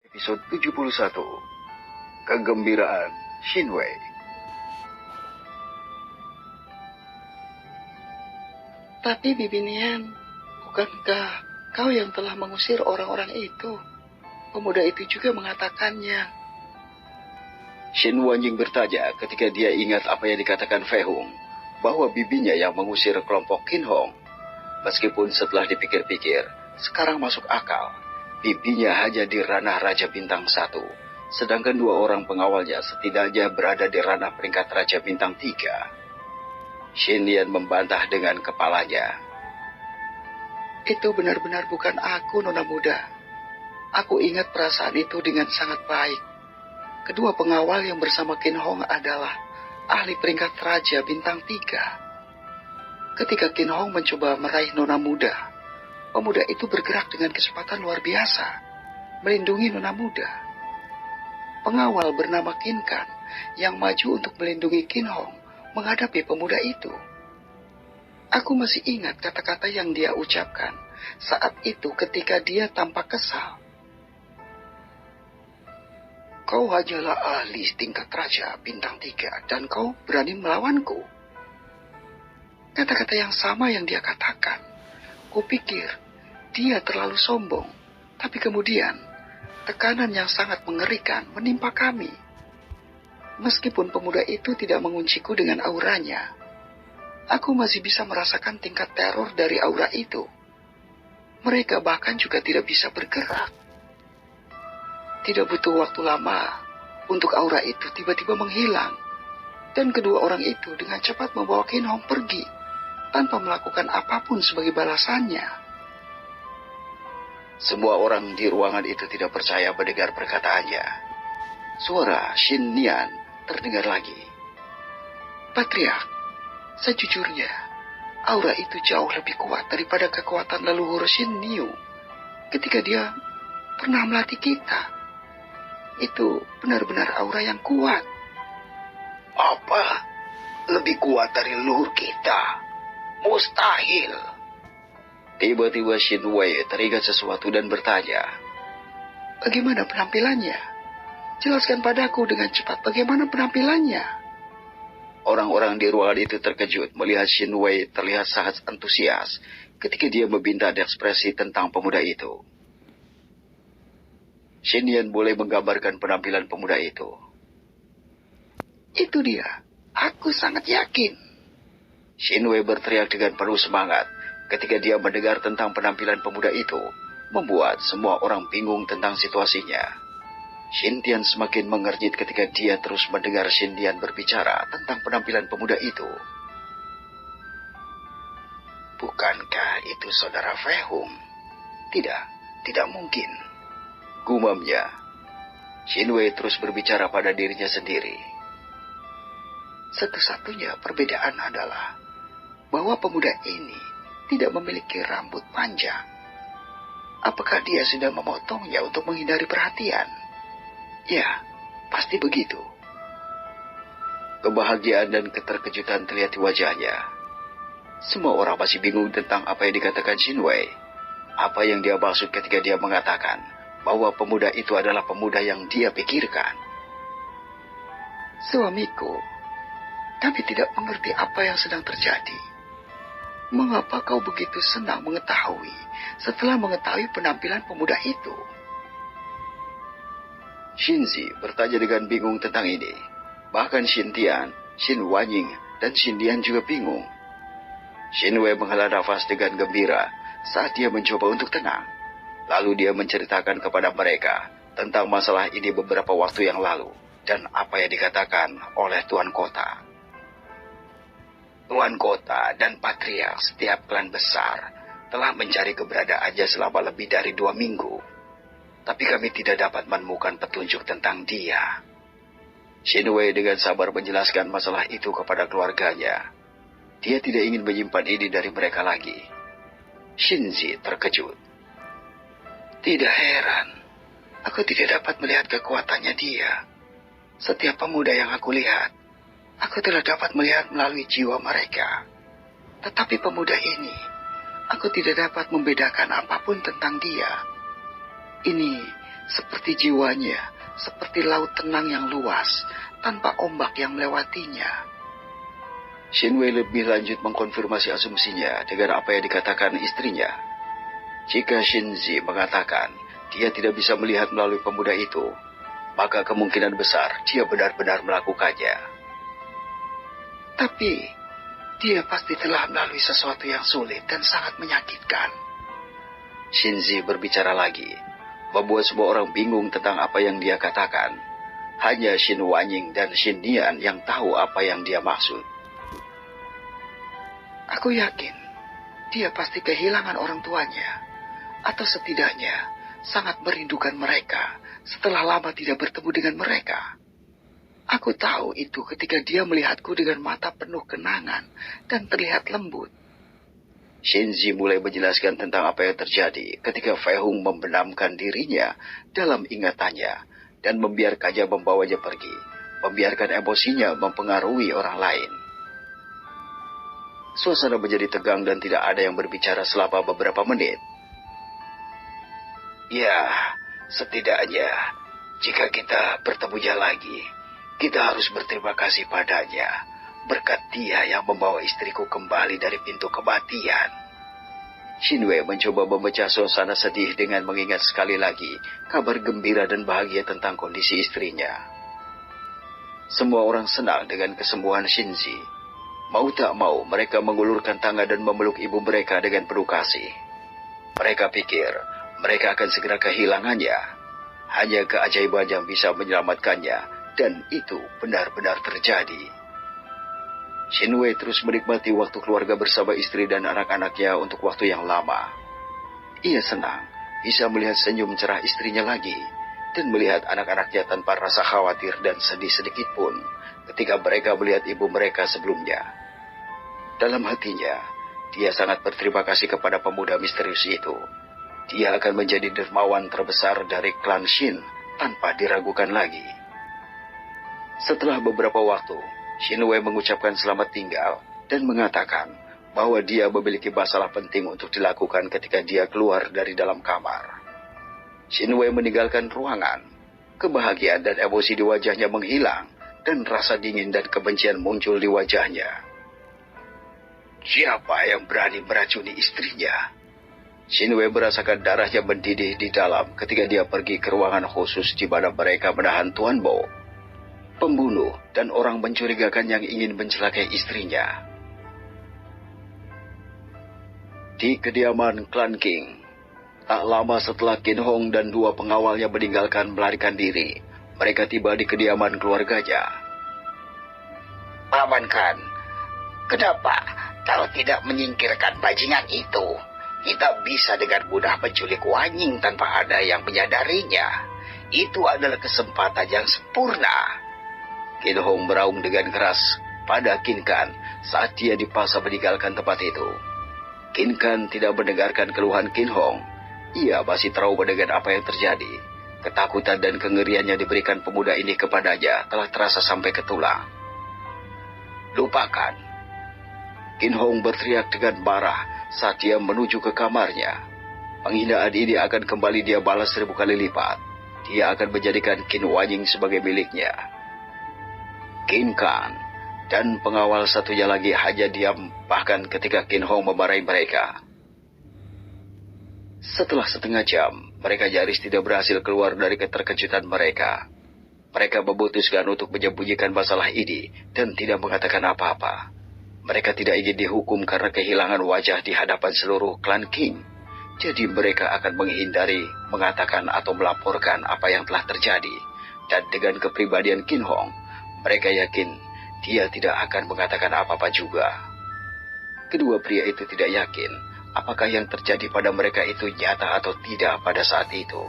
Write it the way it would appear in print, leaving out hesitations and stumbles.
Episode 71, Kegembiraan Shinwei. Tapi Bibi Nian, bukankah kau yang telah mengusir orang-orang itu? Pemuda itu juga mengatakannya. Shin Wanjing bertanya ketika dia ingat apa yang dikatakan Fei Hung, bahwa bibinya yang mengusir kelompok Qin Hong. Meskipun setelah dipikir-pikir, sekarang masuk akal. Bibinya hanya di ranah Raja Bintang 1, sedangkan dua orang pengawalnya setidaknya berada di ranah peringkat Raja Bintang 3. Shin Yan membantah dengan kepalanya. Itu benar-benar bukan aku, Nona Muda. Aku ingat perasaan itu dengan sangat baik. Kedua pengawal yang bersama Qin Hong adalah ahli peringkat Raja Bintang 3. Ketika Qin Hong mencoba meraih Nona Muda, pemuda itu bergerak dengan kecepatan luar biasa, melindungi Nona Muda. Pengawal bernama Qin Kan yang maju untuk melindungi Qin Hong menghadapi pemuda itu. Aku masih ingat kata-kata yang dia ucapkan saat itu ketika dia tampak kesal. Kau hanyalah ahli tingkat Raja Bintang 3 dan kau berani melawanku. Kata-kata yang sama yang dia katakan. Kupikir dia terlalu sombong, tapi kemudian tekanan yang sangat mengerikan menimpa kami. Meskipun pemuda itu tidak mengunciku dengan auranya, aku masih bisa merasakan tingkat teror dari aura itu. Mereka bahkan juga tidak bisa bergerak. Tidak butuh waktu lama untuk aura itu tiba-tiba menghilang, dan kedua orang itu dengan cepat membawa Qin Hong pergi tanpa melakukan apapun sebagai balasannya. Semua orang di ruangan itu tidak percaya mendengar perkataannya. Suara Shin Nian terdengar lagi. Patriark, sejujurnya, aura itu jauh lebih kuat daripada kekuatan leluhur Shin Niu ketika dia pernah melatih kita. Itu benar-benar aura yang kuat. Apa? Lebih kuat dari leluhur kita? Mustahil. Tiba-tiba Shin Wei teringat sesuatu dan bertanya. Bagaimana penampilannya? Jelaskan padaku dengan cepat bagaimana penampilannya. Orang-orang di ruangan itu terkejut melihat Shin Wei terlihat sangat antusias ketika dia meminta ekspresi tentang pemuda itu. Shin Yan boleh menggambarkan penampilan pemuda itu. Itu dia. Aku sangat yakin. Shin Wei berteriak dengan penuh semangat ketika dia mendengar tentang penampilan pemuda itu, membuat semua orang bingung tentang situasinya. Shin Tian semakin mengernyit ketika dia terus mendengar Shin Tian berbicara tentang penampilan pemuda itu. Bukankah itu saudara Fei Hung? Tidak mungkin. Gumamnya. Shin Wei terus berbicara pada dirinya sendiri. Satu-satunya perbedaan adalah bahwa pemuda ini tidak memiliki rambut panjang. Apakah dia sudah memotongnya untuk menghindari perhatian? Ya, pasti begitu. Kebahagiaan dan keterkejutan terlihat di wajahnya. Semua orang masih bingung tentang apa yang dikatakan Shin Wei. Apa yang dia maksud ketika dia mengatakan bahwa pemuda itu adalah pemuda yang dia pikirkan. Suamiku, kami tidak mengerti apa yang sedang terjadi. Mengapa kau begitu senang mengetahui setelah mengetahui penampilan pemuda itu? Shinzi bertanya dengan bingung tentang ini. Bahkan Shin Tian, Shin Wanying, dan Shin Dian juga bingung. Shin Wei menghela nafas dengan gembira saat dia mencoba untuk tenang. Lalu dia menceritakan kepada mereka tentang masalah ini beberapa waktu yang lalu dan apa yang dikatakan oleh Tuan Kota. Tuan Kota dan Patriark setiap klan besar telah mencari keberadaannya selama lebih dari 2 minggu. Tapi kami tidak dapat menemukan petunjuk tentang dia. Shin Wei dengan sabar menjelaskan masalah itu kepada keluarganya. Dia tidak ingin menyimpan ini dari mereka lagi. Shinzi terkejut. Tidak heran, aku tidak dapat melihat kekuatannya dia. Setiap pemuda yang aku lihat, aku telah dapat melihat melalui jiwa mereka. Tetapi pemuda ini, aku tidak dapat membedakan apapun tentang dia. Ini seperti jiwanya, seperti laut tenang yang luas, tanpa ombak yang melewatinya. Shinwei lebih lanjut mengkonfirmasi asumsinya dengan apa yang dikatakan istrinya. Jika Shinzi mengatakan dia tidak bisa melihat melalui pemuda itu, maka kemungkinan besar dia benar-benar melakukannya. Tapi, dia pasti telah melalui sesuatu yang sulit dan sangat menyakitkan. Shinzi berbicara lagi, membuat semua orang bingung tentang apa yang dia katakan. Hanya Shin Wanying dan Shin Nian yang tahu apa yang dia maksud. Aku yakin, dia pasti kehilangan orang tuanya. Atau setidaknya, sangat merindukan mereka setelah lama tidak bertemu dengan mereka. Aku tahu itu ketika dia melihatku dengan mata penuh kenangan dan terlihat lembut. Shinzi mulai menjelaskan tentang apa yang terjadi ketika Fei Hung membenamkan dirinya dalam ingatannya dan membiarkannya membawanya pergi, membiarkan emosinya mempengaruhi orang lain. Suasana menjadi tegang dan tidak ada yang berbicara selama beberapa menit. Ya, setidaknya jika kita bertemunya lagi, kita harus berterima kasih padanya. Berkat dia yang membawa istriku kembali dari pintu kematian. Shinwei mencoba memecah suasana sedih dengan mengingat sekali lagi kabar gembira dan bahagia tentang kondisi istrinya. Semua orang senang dengan kesembuhan Shinzi. Mau tak mau mereka mengulurkan tangan dan memeluk ibu mereka dengan penuh kasih. Mereka pikir mereka akan segera kehilangannya. Hanya keajaiban yang bisa menyelamatkannya, dan itu benar-benar terjadi. Shinwei terus menikmati waktu keluarga bersama istri dan anak-anaknya untuk waktu yang lama. Ia senang bisa melihat senyum cerah istrinya lagi, dan melihat anak-anaknya tanpa rasa khawatir dan sedih sedikit pun ketika mereka melihat ibu mereka sebelumnya. Dalam hatinya, dia sangat berterima kasih kepada pemuda misterius itu. Dia akan menjadi dermawan terbesar dari klan Shin tanpa diragukan lagi. Setelah beberapa waktu, Shinwei mengucapkan selamat tinggal dan mengatakan bahwa dia memiliki masalah penting untuk dilakukan ketika dia keluar dari dalam kamar. Shinwei meninggalkan ruangan. Kebahagiaan dan emosi di wajahnya menghilang dan rasa dingin dan kebencian muncul di wajahnya. Siapa yang berani meracuni istrinya? Shinwei merasakan darahnya mendidih di dalam ketika dia pergi ke ruangan khusus di mana mereka menahan Tuan Bo, pembunuh dan orang mencurigakan yang ingin mencelakai istrinya. Di kediaman klan King, tak lama setelah Qin Hong dan dua pengawalnya meninggalkan melarikan diri, mereka tiba di kediaman keluarganya. Paman Khan, kenapa kau tidak menyingkirkan bajingan itu? Kita bisa dengan mudah menculik Wanying tanpa ada yang menyadarinya. Itu adalah kesempatan yang sempurna. Qin Hong meraung dengan keras pada Qin Kan saat dia dipaksa meninggalkan tempat itu. Qin Kan tidak mendengarkan keluhan Qin Hong. Ia masih trauma dengan apa yang terjadi. Ketakutan dan kengerian yang diberikan pemuda ini kepadanya telah terasa sampai ke tulang. Lupakan. Qin Hong berteriak dengan marah saat dia menuju ke kamarnya. Penghinaan ini akan kembali dia balas 1000 kali lipat. Dia akan menjadikan Qin Wanying sebagai miliknya. Qin Kan dan pengawal satunya lagi hanya diam bahkan ketika Qin Hong memarahi mereka. Setelah setengah jam, mereka nyaris tidak berhasil keluar dari keterkejutan mereka. Mereka memutuskan untuk menyembunyikan masalah ini dan tidak mengatakan apa-apa. Mereka tidak ingin dihukum karena kehilangan wajah di hadapan seluruh klan King. Jadi mereka akan menghindari mengatakan atau melaporkan apa yang telah terjadi. Dan dengan kepribadian Qin Hong, mereka yakin dia tidak akan mengatakan apa-apa juga. Kedua pria itu tidak yakin apakah yang terjadi pada mereka itu nyata atau tidak pada saat itu.